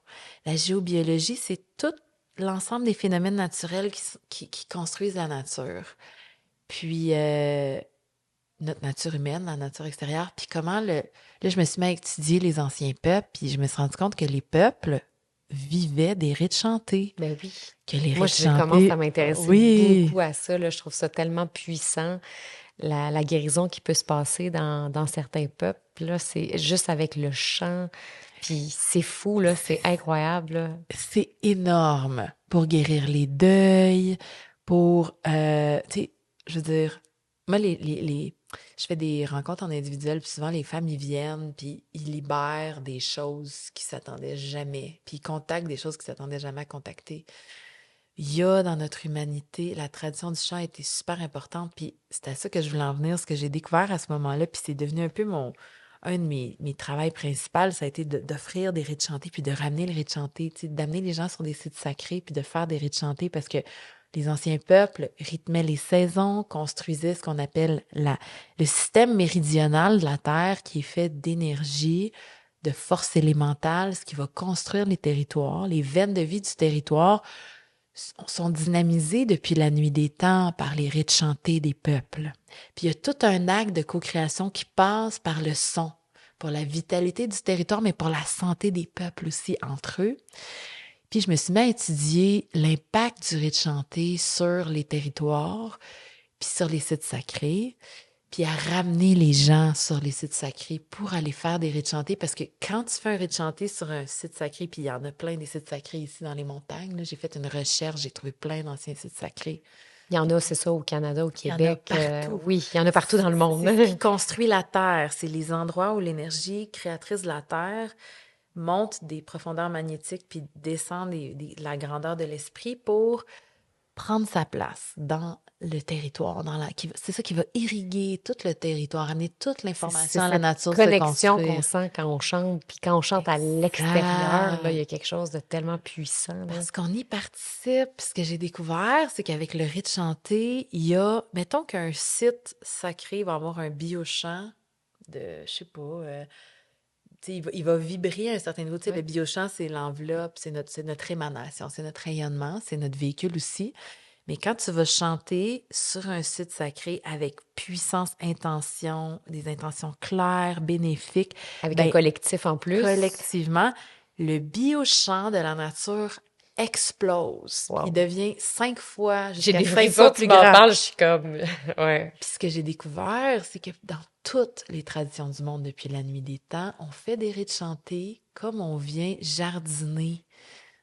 La géobiologie, c'est tout l'ensemble des phénomènes naturels qui construisent la nature. Puis notre nature humaine, la nature extérieure, puis comment là, je me suis mis à étudier les anciens peuples, puis je me suis rendu compte que les peuples vivaient des rites chantés. Ben oui. Que les Moi, rites je chantés... commence à m'intéresser oui. beaucoup à ça. Là. Je trouve ça tellement puissant, la guérison qui peut se passer dans certains peuples. Là, c'est juste avec le chant. Puis c'est fou, là, c'est incroyable. Là. C'est énorme pour guérir les deuils, pour... tu sais, je veux dire, moi, je fais des rencontres en individuel, puis souvent, les femmes, ils viennent, puis ils libèrent des choses qu'ils s'attendaient jamais, puis ils contactent des choses qu'ils s'attendaient jamais à contacter. Il y a dans notre humanité, la tradition du chant a été super importante, puis c'est à ça que je voulais en venir, ce que j'ai découvert à ce moment-là, puis c'est devenu un peu un de mes travaux principaux, ça a été d'offrir des rites chantés, puis de ramener le rite chanté, d'amener les gens sur des sites sacrés, puis de faire des rites chantés, parce que les anciens peuples rythmaient les saisons, construisaient ce qu'on appelle le système méridional de la Terre, qui est fait d'énergie, de force élémentale, ce qui va construire les territoires. Les veines de vie du territoire sont dynamisées depuis la nuit des temps par les rites chantés des peuples. Puis il y a tout un acte de co-création qui passe par le son, pour la vitalité du territoire, mais pour la santé des peuples aussi entre eux. Puis je me suis mis à étudier l'impact du rite chanté sur les territoires, puis sur les sites sacrés, puis à ramener les gens sur les sites sacrés pour aller faire des rites chantés, parce que quand tu fais un rite chanté sur un site sacré, puis il y en a plein des sites sacrés ici dans les montagnes, là, j'ai fait une recherche, j'ai trouvé plein d'anciens sites sacrés. Il y en a, c'est ça, au Canada, au Québec. Il y en a partout. Oui, il y en a partout dans le monde. C'est ce qui construit la Terre. C'est les endroits où l'énergie créatrice de la Terre monte des profondeurs magnétiques puis descend de la grandeur de l'esprit pour prendre sa place dans le territoire. C'est ça qui va irriguer tout le territoire, amener toute l'information à la nature. C'est cette connexion qu'on sent quand on chante, puis quand on chante à l'extérieur, là, il y a quelque chose de tellement puissant. Là. Parce qu'on y participe. Ce que j'ai découvert, c'est qu'avec le rite chanté, il y a, mettons qu'un site sacré va avoir un biochant de, je sais pas, il va vibrer à un certain niveau. Ouais. Le biochant, c'est l'enveloppe, c'est notre émanation, c'est notre rayonnement, c'est notre véhicule aussi. Mais quand tu vas chanter sur un site sacré avec puissance, intention, des intentions claires, bénéfiques. Avec un collectif en plus. Collectivement, le biochant de la nature explose. Wow. Il devient 5 fois J'ai jusqu'à des 5 frissons, fois tu plus m'en grand. parles, je suis comme... Ouais. Puis ce que j'ai découvert, c'est que dans toutes les traditions du monde depuis la nuit des temps, on fait des rites chantés comme on vient jardiner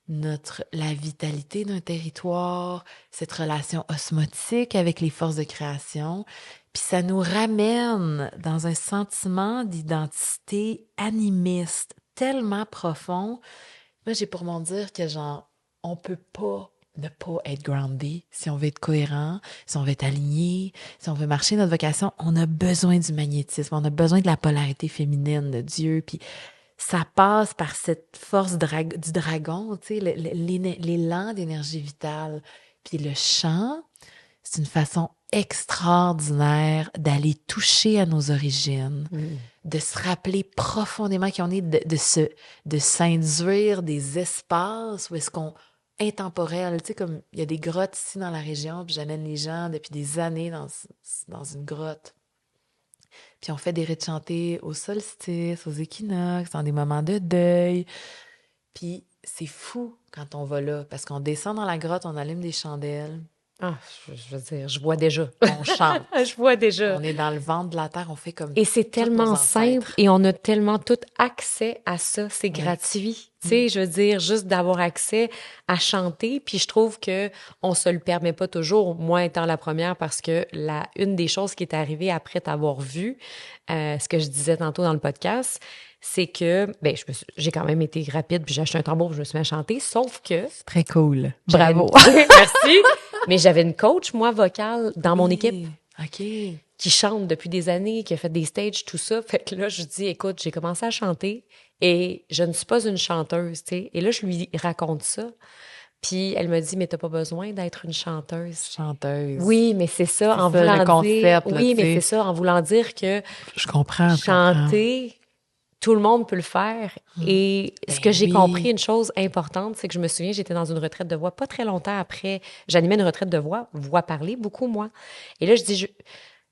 la vitalité d'un territoire, cette relation osmotique avec les forces de création. Puis ça nous ramène dans un sentiment d'identité animiste tellement profond. Moi, j'ai pour mon dire que genre, on peut pas ne pas être groundé si on veut être cohérent, si on veut être aligné, si on veut marcher notre vocation. On a besoin du magnétisme, on a besoin de la polarité féminine de Dieu. Puis ça passe par cette force du dragon, tu sais, l'élan d'énergie vitale. Puis le chant, c'est une façon extraordinaire d'aller toucher à nos origines, de se rappeler profondément qui on est, de s'induire des espaces où est-ce qu'on intemporel, tu sais, comme il y a des grottes ici dans la région, puis j'amène les gens depuis des années dans une grotte. Puis on fait des rites chantés au solstice, aux équinoxes, dans des moments de deuil. Puis c'est fou quand on va là, parce qu'on descend dans la grotte, on allume des chandelles, Ah, je veux dire, je vois déjà. on chante. Je vois déjà. On est dans le ventre de la terre, on fait comme Et c'est tous nos tellement ancêtres. simple et on a tellement tout accès à ça. C'est gratuit. Tu sais, je veux dire, juste d'avoir accès à chanter. Puis je trouve que on se le permet pas toujours, moi étant la première, parce que une des choses qui est arrivée après t'avoir vu, ce que je disais tantôt dans le podcast, c'est que, ben, j'ai quand même été rapide, puis j'ai acheté un tambour, puis je me suis mis à chanter, sauf que... Très cool. j'avais Bravo. Merci. Mais j'avais une coach, moi, vocale, dans mon équipe, OK. qui chante depuis des années, qui a fait des stages, tout ça. Fait que là, je dis, écoute, j'ai commencé à chanter et je ne suis pas une chanteuse, tu sais. Et là, je lui raconte ça. Puis elle me dit, mais t'as pas besoin d'être une chanteuse. Chanteuse. Oui, mais c'est ça, C'est en ça, voulant le dire... concept, là, Oui, tu mais sais. c'est ça, en voulant dire que Je comprends. chanter, tout le monde peut le faire. Et ce Ben que j'ai oui. compris, une chose importante, c'est que je me souviens, j'étais dans une retraite de voix pas très longtemps après. J'animais une retraite de voix parlée, beaucoup, moi. Et là, je dis,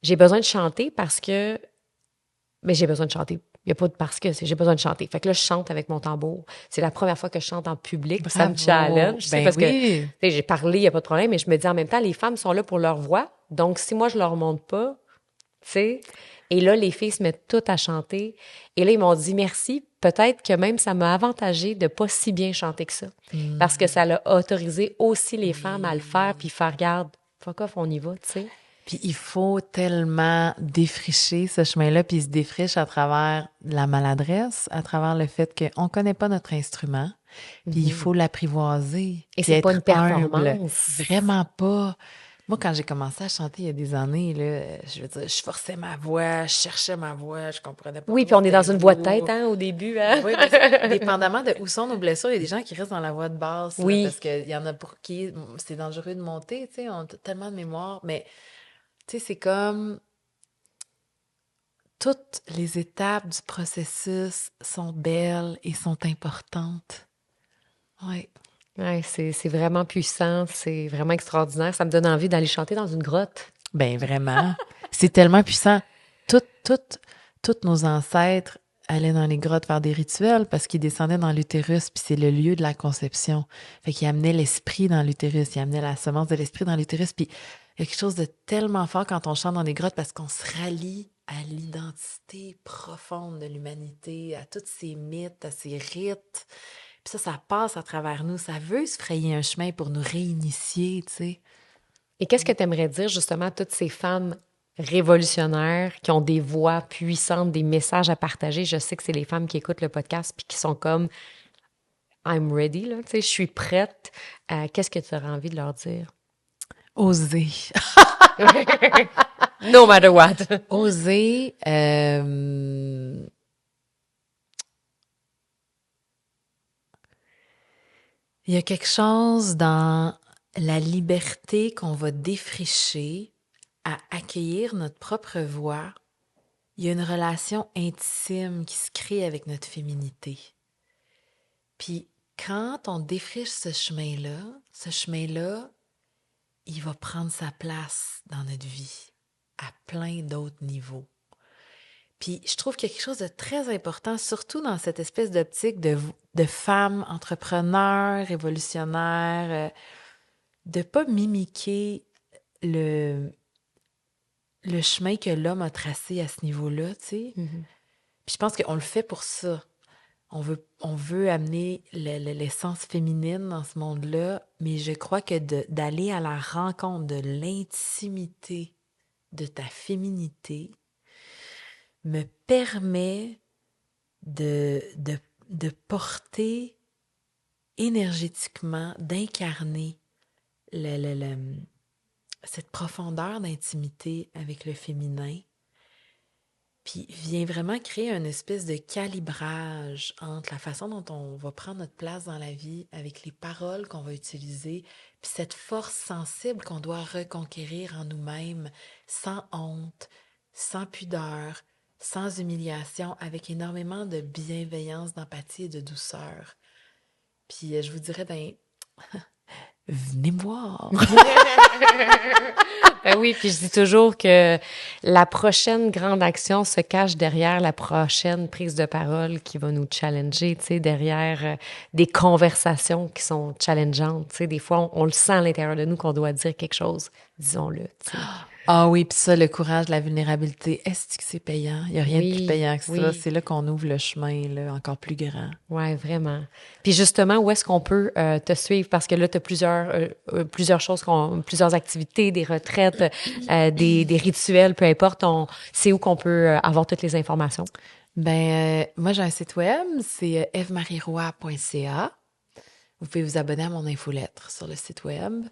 j'ai besoin de chanter parce que... Mais j'ai besoin de chanter. Il n'y a pas de parce que, j'ai besoin de chanter. Fait que là, je chante avec mon tambour. C'est la première fois que je chante en public. Ça me Bravo. challenge. Tu sais, Ben parce que, oui. tu sais, j'ai parlé, il n'y a pas de problème, mais je me dis en même temps, les femmes sont là pour leur voix. Donc, si moi, je leur montre pas, tu sais. Et là, les filles se mettent toutes à chanter. Et là, ils m'ont dit merci. Peut-être que même ça m'a avantagé de pas si bien chanter que ça. Parce que ça l'a autorisé aussi les femmes à le faire, puis faire, regarde, fuck off, on y va, tu sais. Puis il faut tellement défricher ce chemin-là, puis il se défriche à travers la maladresse, à travers le fait qu'on connaît pas notre instrument, puis il faut l'apprivoiser. Et puis c'est pas être une performance. humble. Vraiment pas. Moi, quand j'ai commencé à chanter il y a des années, là, je veux dire, je forçais ma voix, je cherchais ma voix, je comprenais pas. Oui, puis on est dans une voix de tête, hein, au début, hein? Oui, mais dépendamment de où sont nos blessures, il y a des gens qui restent dans la voix de basse, là, Oui. parce qu'il y en a pour qui c'est dangereux de monter, tu sais, on a tellement de mémoire, mais tu sais, c'est comme toutes les étapes du processus sont belles et sont importantes. Oui. Ouais, c'est vraiment puissant, c'est vraiment extraordinaire. Ça me donne envie d'aller chanter dans une grotte. Ben vraiment. C'est tellement puissant. Toutes nos ancêtres allaient dans les grottes faire des rituels parce qu'ils descendaient dans l'utérus, puis c'est le lieu de la conception. Fait qu'ils amenaient l'esprit dans l'utérus, ils amenaient la semence de l'esprit dans l'utérus, puis il y a quelque chose de tellement fort quand on chante dans des grottes parce qu'on se rallie à l'identité profonde de l'humanité, à tous ces mythes, à ces rites. Puis ça passe à travers nous. Ça veut se frayer un chemin pour nous réinitier, tu sais. Et qu'est-ce que tu aimerais dire justement à toutes ces femmes révolutionnaires qui ont des voix puissantes, des messages à partager? Je sais que c'est les femmes qui écoutent le podcast puis qui sont comme I'm ready, là, tu sais, je suis prête. Qu'est-ce que tu aurais envie de leur dire? Oser. No matter what. Oser. Il y a quelque chose dans la liberté qu'on va défricher à accueillir notre propre voix. Il y a une relation intime qui se crée avec notre féminité. Puis quand on défriche ce chemin-là, il va prendre sa place dans notre vie à plein d'autres niveaux. Puis je trouve qu'il y a quelque chose de très important, surtout dans cette espèce d'optique de femmes entrepreneurs, révolutionnaires, de pas mimiquer le chemin que l'homme a tracé à ce niveau-là, tu sais. Mm-hmm. Puis je pense qu'on le fait pour ça. On veut amener l'essence féminine dans ce monde-là, mais je crois que d'aller à la rencontre de l'intimité de ta féminité me permet de porter énergétiquement, d'incarner cette profondeur d'intimité avec le féminin, puis vient vraiment créer une espèce de calibrage entre la façon dont on va prendre notre place dans la vie, avec les paroles qu'on va utiliser, puis cette force sensible qu'on doit reconquérir en nous-mêmes, sans honte, sans pudeur, sans humiliation, avec énormément de bienveillance, d'empathie et de douceur. Puis je vous dirais, venez me voir! Ben oui, puis je dis toujours que la prochaine grande action se cache derrière la prochaine prise de parole qui va nous challenger, tu sais, derrière des conversations qui sont challengeantes. Tu sais, des fois, on le sent à l'intérieur de nous qu'on doit dire quelque chose, disons-le, tu sais. Ah oui, puis ça, le courage, la vulnérabilité, est-ce que c'est payant? Il n'y a rien de plus payant que ça. Oui. C'est là qu'on ouvre le chemin là, encore plus grand. Oui, vraiment. Puis justement, où est-ce qu'on peut te suivre? Parce que là, tu as plusieurs choses, plusieurs activités, des retraites, des rituels, peu importe. C'est où qu'on peut avoir toutes les informations? Moi, j'ai un site web, c'est evmarieroy.ca. Vous pouvez vous abonner à mon infolettre sur le site web.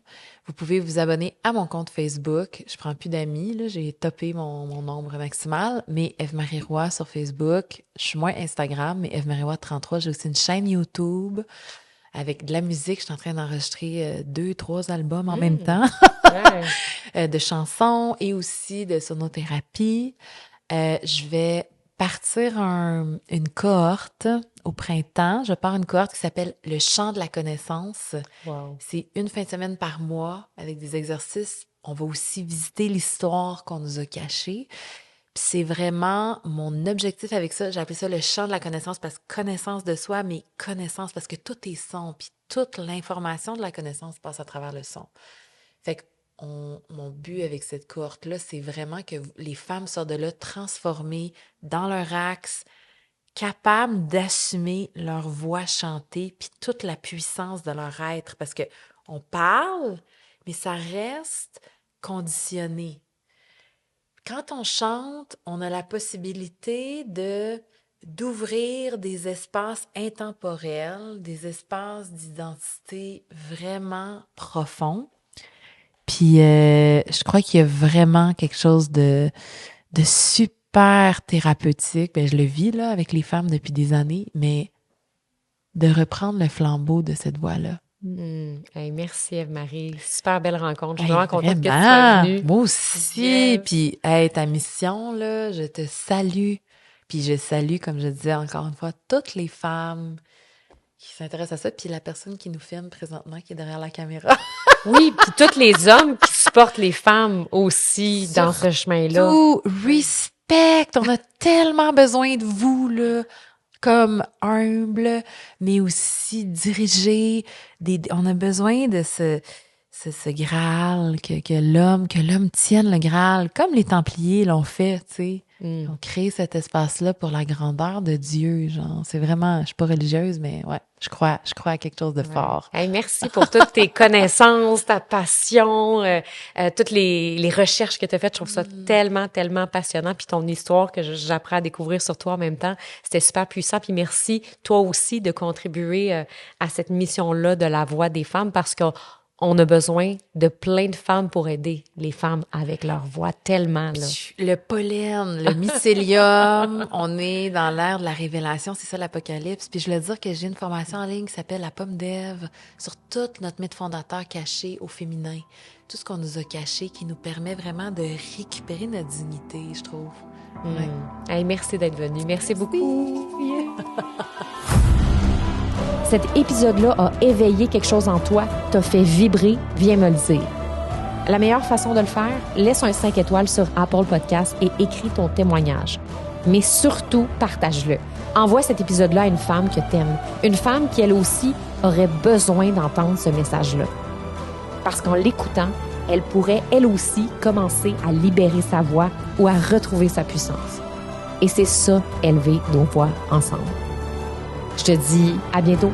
Vous pouvez vous abonner à mon compte Facebook. Je prends plus d'amis, là, j'ai topé mon nombre maximal, mais Eve Marie Roy sur Facebook. Je suis moins Instagram, mais Eve Marie Roy 33. J'ai aussi une chaîne YouTube avec de la musique. Je suis en train d'enregistrer 2-3 albums en même temps, de chansons et aussi de sonothérapie. Je vais partir une cohorte au printemps. Je pars une cohorte qui s'appelle le Chant de la connaissance. Wow. C'est une fin de semaine par mois avec des exercices. On va aussi visiter l'histoire qu'on nous a cachée. Puis c'est vraiment mon objectif avec ça. J'ai appelé ça le Chant de la connaissance parce que connaissance de soi, mais connaissance parce que tout est son. Puis toute l'information de la connaissance passe à travers le son. Fait que mon but avec cette cohorte-là, c'est vraiment que les femmes sortent de là transformées dans leur axe, capables d'assumer leur voix chantée, puis toute la puissance de leur être. Parce que on parle, mais ça reste conditionné. Quand on chante, on a la possibilité d'ouvrir des espaces intemporels, des espaces d'identité vraiment profonds. Puis je crois qu'il y a vraiment quelque chose de super thérapeutique. Je le vis là avec les femmes depuis des années, mais de reprendre le flambeau de cette voix-là. Hey, merci Eve-Marie. Super belle rencontre. Je suis vraiment contente que tu sois venue. Moi aussi. Yes. Puis ta mission, là, je te salue. Puis je salue, comme je disais encore une fois, toutes les femmes qui s'intéressent à ça, puis la personne qui nous filme présentement, qui est derrière la caméra. Oui, puis tous les hommes qui supportent les femmes aussi dans ce chemin-là. Respect! On a tellement besoin de vous, là, comme humble, mais aussi dirigé. On a besoin de ce Graal, que l'homme tienne le Graal, comme les Templiers l'ont fait, tu sais. On crée cet espace-là pour la grandeur de Dieu, genre. C'est vraiment, je suis pas religieuse, mais ouais, je crois à quelque chose de fort. Hey, merci pour toutes tes connaissances, ta passion, toutes les recherches que tu as faites. Je trouve ça tellement, tellement passionnant. Puis ton histoire que j'apprends à découvrir sur toi en même temps, c'était super puissant. Puis merci, toi aussi, de contribuer à cette mission-là de la voix des femmes parce qu'on a besoin de plein de femmes pour aider les femmes avec leur voix tellement, là. Le pollen, le mycélium, on est dans l'ère de la révélation, c'est ça l'Apocalypse. Puis je voulais dire que j'ai une formation en ligne qui s'appelle La Pomme d'Ève sur tout notre mythe fondateur caché au féminin. Tout ce qu'on nous a caché qui nous permet vraiment de récupérer notre dignité, je trouve. Ouais. Hey, merci d'être venue. Merci beaucoup. Cet épisode-là a éveillé quelque chose en toi, t'a fait vibrer, viens me le dire. La meilleure façon de le faire, laisse un 5 étoiles sur Apple Podcasts et écris ton témoignage. mais surtout, partage-le. Envoie cet épisode-là à une femme que t'aimes, une femme qui, elle aussi, aurait besoin d'entendre ce message-là. Parce qu'en l'écoutant, elle pourrait, elle aussi, commencer à libérer sa voix ou à retrouver sa puissance. Et c'est ça, élever nos voix ensemble. Je te dis à bientôt.